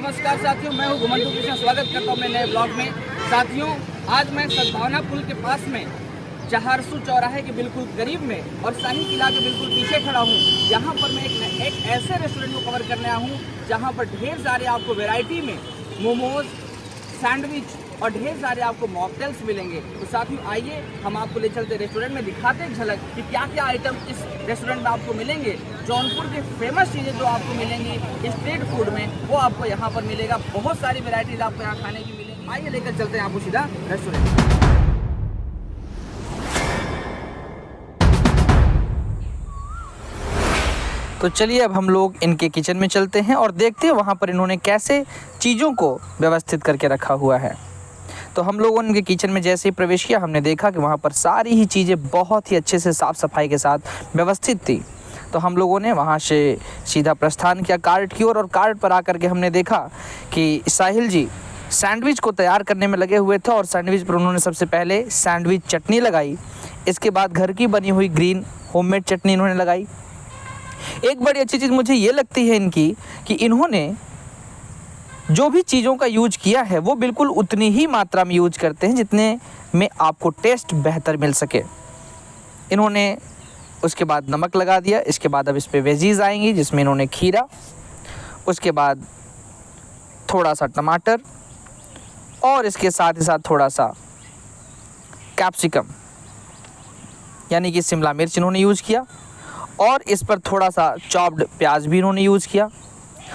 नमस्कार साथियों, मैं हूं घुमंतु कृष्ण। स्वागत करता हूं अपने नए ब्लॉग में। साथियों, आज मैं सद्भावना पुल के पास में चहारसू चौराहे के बिल्कुल करीब में और शाही किला के बिल्कुल पीछे खड़ा हूं। यहाँ पर मैं एक ऐसे रेस्टोरेंट को कवर करने आया हूँ जहाँ पर ढेर सारे आपको वैरायटी में मोमोज, सैंडविच और ढेर सारे आपको मॉकटेल्स मिलेंगे। तो साथियों, आइए हम आपको ले चलते रेस्टोरेंट में, दिखाते हैं झलक कि क्या क्या आइटम इस रेस्टोरेंट में आपको मिलेंगे। जौनपुर की फेमस चीज़ें जो आपको मिलेंगी स्ट्रीट फूड में, वो आपको यहाँ पर मिलेगा। बहुत सारी वैरायटीज आपको यहाँ खाने की मिलेंगी। आइए लेकर चलते हैं आपको सीधा रेस्टोरेंट। तो चलिए अब हम लोग इनके किचन में चलते हैं और देखते हैं वहाँ पर इन्होंने कैसे चीज़ों को व्यवस्थित करके रखा हुआ है। तो हम लोगों ने इनके किचन में जैसे ही प्रवेश किया, हमने देखा कि वहाँ पर सारी ही चीज़ें बहुत ही अच्छे से साफ़ सफाई के साथ व्यवस्थित थी। तो हम लोगों ने वहाँ से सीधा प्रस्थान किया कार्ट की ओर, और कार्ट पर आकर के हमने देखा कि साहिल जी सैंडविच को तैयार करने में लगे हुए थे। और सैंडविच पर उन्होंने सबसे पहले सैंडविच चटनी लगाई, इसके बाद घर की बनी हुई ग्रीन होममेड चटनी इन्होंने लगाई। एक बड़ी अच्छी चीज़ मुझे ये लगती है इनकी कि इन्होंने जो भी चीज़ों का यूज किया है वो बिल्कुल उतनी ही मात्रा में यूज करते हैं जितने में आपको टेस्ट बेहतर मिल सके। इन्होंने उसके बाद नमक लगा दिया। इसके बाद अब इस पे वेजीज आएंगी जिसमें इन्होंने खीरा, उसके बाद थोड़ा सा टमाटर और इसके साथ ही साथ थोड़ा सा कैप्सिकम यानी कि शिमला मिर्च इन्होंने यूज़ किया, और इस पर थोड़ा सा चॉप्ड प्याज भी इन्होंने यूज़ किया।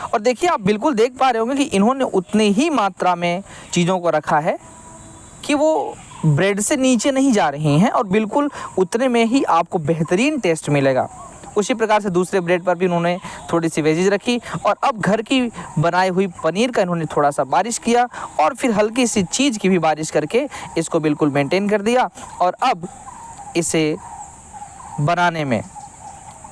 और देखिए, आप बिल्कुल देख पा रहे होंगे कि इन्होंने उतने ही मात्रा में चीज़ों को रखा है कि वो ब्रेड से नीचे नहीं जा रही हैं, और बिल्कुल उतने में ही आपको बेहतरीन टेस्ट मिलेगा। उसी प्रकार से दूसरे ब्रेड पर भी उन्होंने थोड़ी सी वेजीज रखी, और अब घर की बनाई हुई पनीर का इन्होंने थोड़ा सा बारिश किया, और फिर हल्की सी चीज़ की भी बारिश करके इसको बिल्कुल मेंटेन कर दिया। और अब इसे बनाने में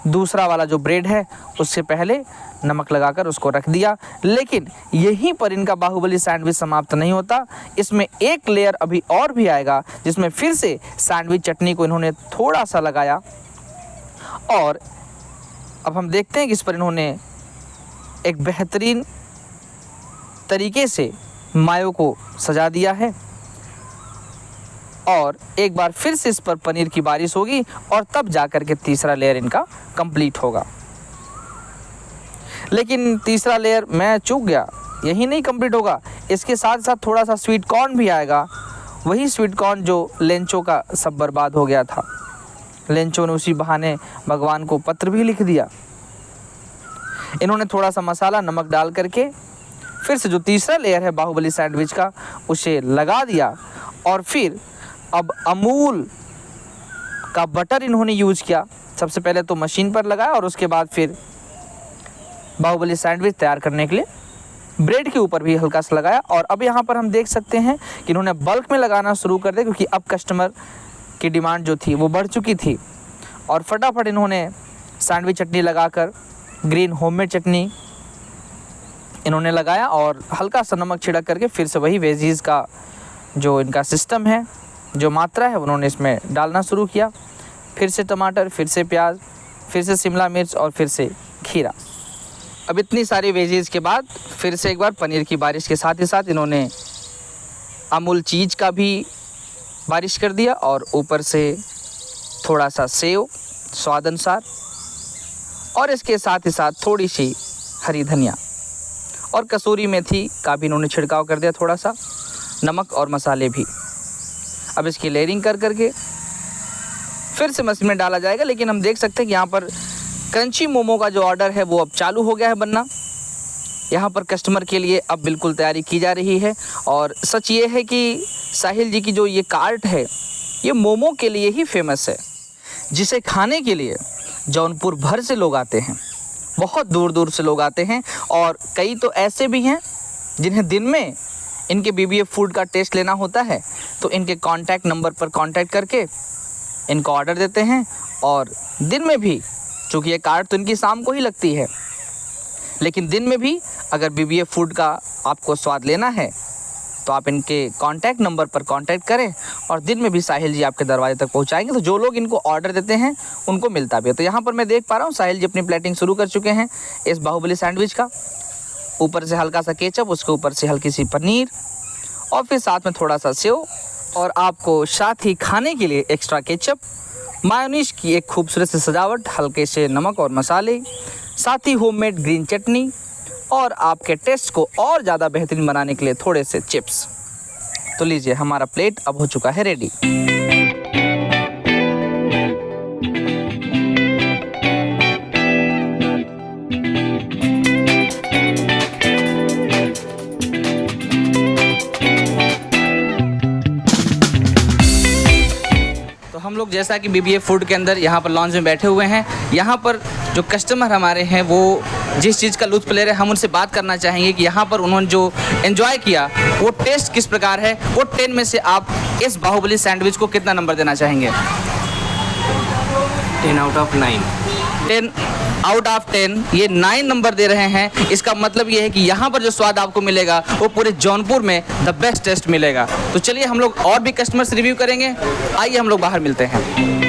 दूसरा वाला जो ब्रेड है उससे पहले नमक लगाकर उसको रख दिया। लेकिन यहीं पर इनका बाहुबली सैंडविच समाप्त नहीं होता। इसमें एक लेयर अभी और भी आएगा जिसमें फिर से सैंडविच चटनी को इन्होंने थोड़ा सा लगाया, और अब हम देखते हैं कि इस पर इन्होंने एक बेहतरीन तरीके से मायो को सजा दिया है। और एक बार फिर से इस पर पनीर की बारिश होगी, और तब जाकर के तीसरा लेयर इनका कंप्लीट होगा। लेकिन तीसरा लेयर मैं चूक गया, यही नहीं कंप्लीट होगा, इसके साथ साथ थोड़ा सा स्वीट कॉर्न भी आएगा। वही स्वीट कॉर्न जो लेंचो का सब बर्बाद हो गया था। लेंचो ने उसी बहाने भगवान को पत्र भी लिख दिया। इन्होंने थोड़ा सा मसाला नमक डाल करके फिर से जो तीसरा लेयर है बाहुबली सैंडविच का उसे लगा दिया, और फिर अब अमूल का बटर इन्होंने यूज़ किया। सबसे पहले तो मशीन पर लगाया, और उसके बाद फिर बाहुबली सैंडविच तैयार करने के लिए ब्रेड के ऊपर भी हल्का सा लगाया। और अब यहाँ पर हम देख सकते हैं कि इन्होंने बल्क में लगाना शुरू कर दिया, क्योंकि अब कस्टमर की डिमांड जो थी वो बढ़ चुकी थी। और फटाफट इन्होंने सैंडविच चटनी लगाकर ग्रीन होममेड चटनी इन्होंने लगाया, और हल्का सा नमक छिड़क करके फिर से वही वेजीज का जो इनका सिस्टम है, जो मात्रा है, उन्होंने इसमें डालना शुरू किया। फिर से टमाटर, फिर से प्याज, फिर से शिमला मिर्च और फिर से खीरा। अब इतनी सारी वेजीज के बाद फिर से एक बार पनीर की बारिश के साथ ही साथ इन्होंने अमूल चीज़ का भी बारिश कर दिया, और ऊपर से थोड़ा सा सेव स्वाद अनुसार, और इसके साथ ही साथ थोड़ी सी हरी धनिया और कसूरी मेथी का भी इन्होंने छिड़काव कर दिया, थोड़ा सा नमक और मसाले भी। अब इसकी लेयरिंग कर करके फिर से मशीन में डाला जाएगा। लेकिन हम देख सकते हैं कि यहाँ पर क्रंची मोमो का जो ऑर्डर है वो अब चालू हो गया है बनना। यहाँ पर कस्टमर के लिए अब बिल्कुल तैयारी की जा रही है। और सच ये है कि साहिल जी की जो ये कार्ट है ये मोमो के लिए ही फेमस है, जिसे खाने के लिए जौनपुर भर से लोग आते हैं, बहुत दूर दूर से लोग आते हैं। और कई तो ऐसे भी हैं जिन्हें दिन में इनके BBF फूड का टेस्ट लेना होता है, तो इनके कॉन्टैक्ट नंबर पर कॉन्टैक्ट करके इनको ऑर्डर देते हैं। और दिन में भी, चूँकि ये कार्ट तो इनकी शाम को ही लगती है, लेकिन दिन में भी अगर BBF फूड का आपको स्वाद लेना है तो आप इनके कॉन्टैक्ट नंबर पर कॉन्टैक्ट करें, और दिन में भी साहिल जी आपके दरवाजे तक पहुंचाएंगे। तो जो लोग इनको ऑर्डर देते हैं उनको मिलता भी है। तो यहाँ पर मैं देख पा रहा हूँ साहिल जी अपनी प्लेटिंग शुरू कर चुके हैं इस बाहुबली सैंडविच का। ऊपर से हल्का सा केचप, उसके ऊपर से हल्की सी पनीर और फिर साथ में थोड़ा सा सेव और आपको साथ ही खाने के लिए एक्स्ट्रा केचप, मायोनीज की एक खूबसूरत सी सजावट, हल्के से नमक और मसाले, साथ ही होममेड ग्रीन चटनी और आपके टेस्ट को और ज़्यादा बेहतरीन बनाने के लिए थोड़े से चिप्स। तो लीजिए, हमारा प्लेट अब हो चुका है रेडी। तो हम लोग जैसा कि BBA फूड के अंदर यहाँ पर लॉन्च में बैठे हुए हैं, यहाँ पर जो कस्टमर हमारे हैं वो जिस चीज़ का लुत्फ़ ले रहे हैं, हम उनसे बात करना चाहेंगे कि यहाँ पर उन्होंने जो एंजॉय किया वो टेस्ट किस प्रकार है। वो 10 में से आप इस बाहुबली सैंडविच को कितना नंबर देना चाहेंगे? 10 out of 9। 10 आउट ऑफ 10, ये 9 नंबर दे रहे हैं। इसका मतलब ये है कि यहाँ पर जो स्वाद आपको मिलेगा वो पूरे जौनपुर में द बेस्ट टेस्ट मिलेगा। तो चलिए हम लोग और भी कस्टमर्स रिव्यू करेंगे। आइए हम लोग बाहर मिलते हैं।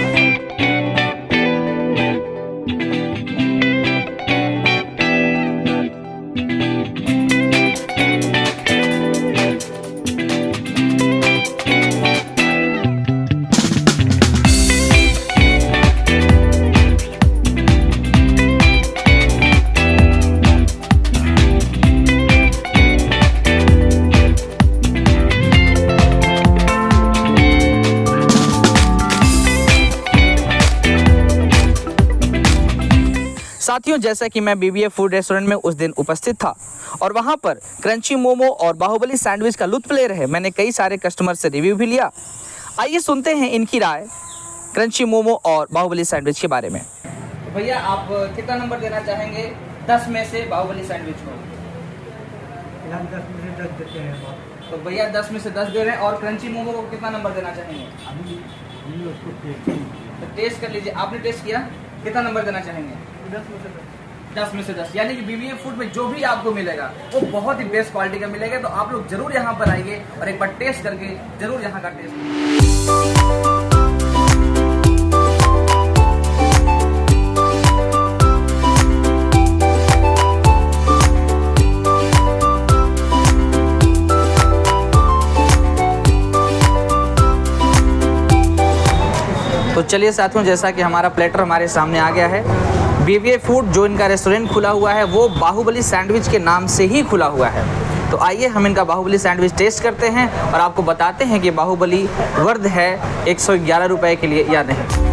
साथियों, जैसा कि मैं BBA फूड रेस्टोरेंट में उस दिन उपस्थित था और वहां पर क्रंची मोमो और बाहुबली सैंडविच का लुत्फ़ ले रहे मैंने कई सारे कस्टमर से रिव्यू भी लिया। आइए सुनते हैं इनकी राय क्रंची मोमो और बाहुबली सैंडविच के बारे में। तो भैया, आप कितना नंबर देना चाहेंगे 10 में से बाहुबली सैंडविच को? 10 में से 10 देते हैं। तो भैया 10 में से 10 दे रहे हैं। और क्रंची मोमो को कितना नंबर देना चाहेंगे? अभी उसको तो टेस्ट कर लीजिए, आपने टेस्ट किया, कितना नंबर देना चाहेंगे? 10 में से 10। यानी कि BBA फूड में जो भी आपको मिलेगा वो बहुत ही बेस्ट क्वालिटी का मिलेगा। तो आप लोग जरूर यहाँ पर आइए और एक बार टेस्ट करके जरूर यहाँ का टेस्ट। तो चलिए साथियों, जैसा कि हमारा प्लेटर हमारे सामने आ गया है। BBA फूड जो इनका रेस्टोरेंट खुला हुआ है वो बाहुबली सैंडविच के नाम से ही खुला हुआ है। तो आइए हम इनका बाहुबली सैंडविच टेस्ट करते हैं और आपको बताते हैं कि बाहुबली वर्थ है 111 रुपये के लिए या नहीं।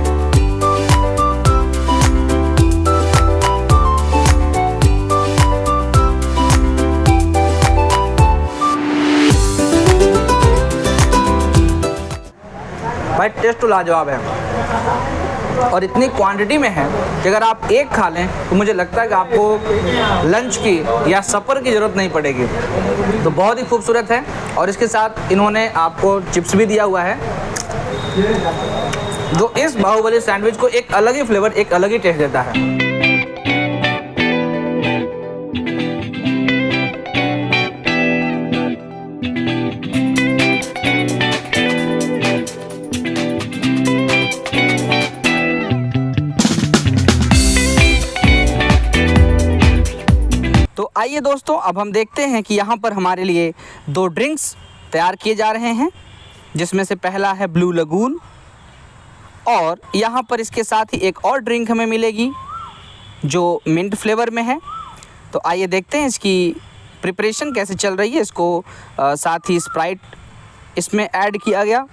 भाई, टेस्ट तो लाजवाब है और इतनी क्वांटिटी में है कि अगर आप एक खा लें तो मुझे लगता है कि आपको लंच की या सफ़र की ज़रूरत नहीं पड़ेगी। तो बहुत ही खूबसूरत है और इसके साथ इन्होंने आपको चिप्स भी दिया हुआ है जो इस बाहुबली सैंडविच को एक अलग ही फ्लेवर, एक अलग ही टेस्ट देता है। तो आइए दोस्तों, अब हम देखते हैं कि यहाँ पर हमारे लिए 2 ड्रिंक्स तैयार किए जा रहे हैं, जिसमें से पहला है ब्लू लगून और यहाँ पर इसके साथ ही एक और ड्रिंक हमें मिलेगी जो मिंट फ्लेवर में है। तो आइए देखते हैं इसकी प्रिपरेशन कैसे चल रही है। इसको साथ ही स्प्राइट इसमें ऐड किया गया,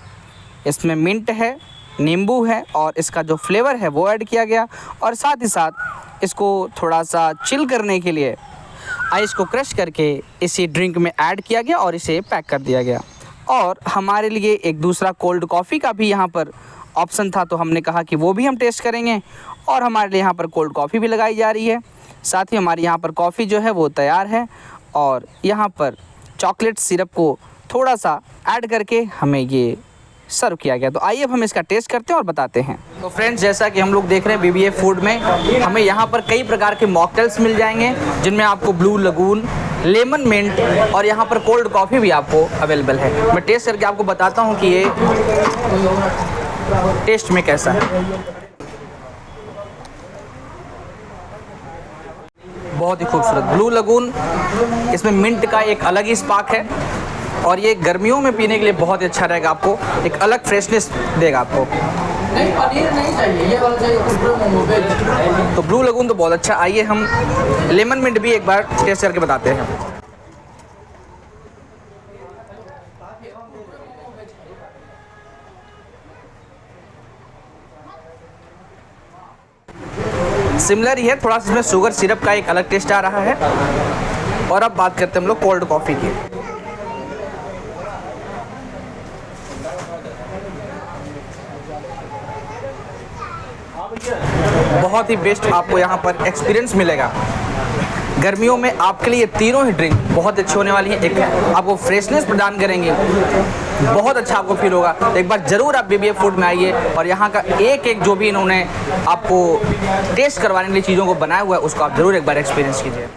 इसमें मिंट है, नींबू है और इसका जो फ्लेवर है वो ऐड किया गया और साथ ही साथ इसको थोड़ा सा चिल करने के लिए आइस को क्रश करके इसी ड्रिंक में ऐड किया गया और इसे पैक कर दिया गया। और हमारे लिए एक दूसरा कोल्ड कॉफ़ी का भी यहाँ पर ऑप्शन था, तो हमने कहा कि वो भी हम टेस्ट करेंगे और हमारे लिए यहाँ पर कोल्ड कॉफ़ी भी लगाई जा रही है। साथ ही हमारी यहाँ पर कॉफ़ी जो है वो तैयार है और यहाँ पर चॉकलेट सिरप को थोड़ा सा ऐड करके हमें ये सर्व किया गया। तो आइए अब हम इसका टेस्ट करते हैं और बताते हैं। तो फ्रेंड्स, जैसा कि हम लोग देख रहे हैं BBA फूड में हमें यहाँ पर कई प्रकार के मॉकटेल्स मिल जाएंगे, जिनमें आपको ब्लू लगून, लेमन मिंट और यहाँ पर कोल्ड कॉफ़ी भी आपको अवेलेबल है। मैं टेस्ट करके आपको बताता हूँ कि ये टेस्ट में कैसा है। बहुत ही खूबसूरत ब्लू लगून। इसमें मिंट का एक अलग ही स्पार्क है और ये गर्मियों में पीने के लिए बहुत ही अच्छा रहेगा, आपको एक अलग फ्रेशनेस देगा आपको। नहीं पनीर नहीं चाहिए, ये वाला चाहिए कुरकुरे मोमो पे। तो ब्लू लगून तो बहुत अच्छा। आइए हम लेमन मिंट भी एक बार टेस्ट करके बताते हैं। सिमिलर ही है, थोड़ा सा इसमें शुगर सिरप का एक अलग टेस्ट आ रहा है। और अब बात करते हैं हम लोग कोल्ड कॉफ़ी की। बहुत ही बेस्ट आपको यहाँ पर एक्सपीरियंस मिलेगा। गर्मियों में आपके लिए तीनों ही ड्रिंक बहुत अच्छी होने वाली हैं। एक आपको फ्रेशनेस प्रदान करेंगे, बहुत अच्छा आपको फील होगा। तो एक बार ज़रूर आप BBF फूड में आइए और यहाँ का एक एक जो भी इन्होंने आपको टेस्ट करवाने के लिए चीज़ों को बनाया हुआ है उसको आप ज़रूर एक बार एक्सपीरियंस कीजिए।